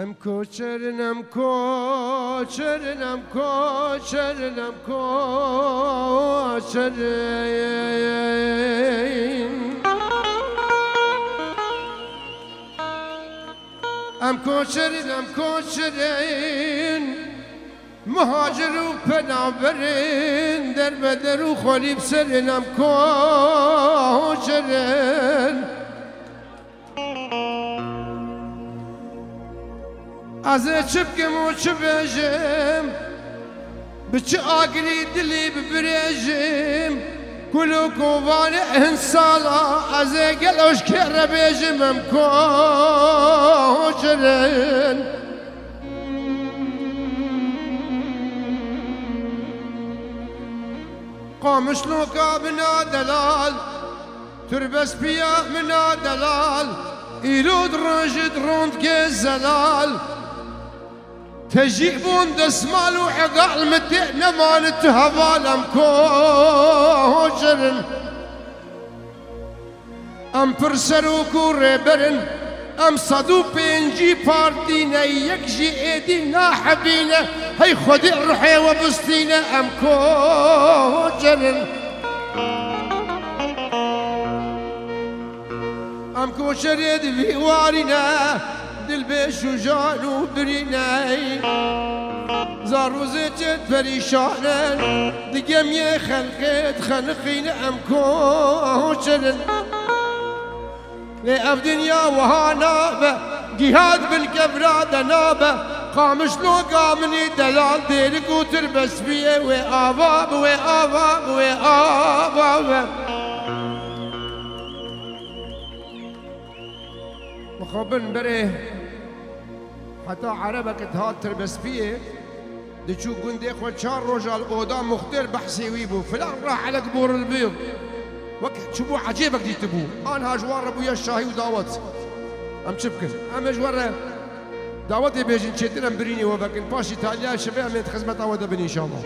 Em koçerin, em koçerin, em koçerin, em koçerin. Em koçerin, em koçerin. Muhacir u penaberin, derbeder u xolib serin, em koçerin. از چپکم و چپجم بچه آگری دلی ببرجم کلو کووان انسالا از گلوش کره بیجم ام کوچرن قامش لوکا بنا دلال تربس بیا منا دلال ایرود رنجد روند که زلال تجيبون دسمال وعقال متئنا ما نتهوال ام كوجرن ام فرسرو كوربرن ام صدو بينجي باردينا يكجي ايدينا حبينا هي خدي الرحي وبستينا ام كوجرن ام كوجرن في وارنا دل بيش وجان وبريناي زاروزي جد فريشانا دقم يا خلقت خلقين ام كوشرن لأف دنيا وهانابة جهاد بالكبرادة نابة قامش لو قامني دلال ديرك وتربس بيه وآباب وآباب وآباب مخابن بره حتى عربك تهات تربس فيه دشو قندي خو شار رجال اودا مختار بحسي ويبو فلان راح على قبور البيض وقت شبو عجيبك دي تبو انا جوار ابويا الشاهي وداوت ام شبكن ام جوار دعوتي بيجي تشدنا بريني وبكن باشي تاليا شباب من خدمه دعوه بني ان شاء الله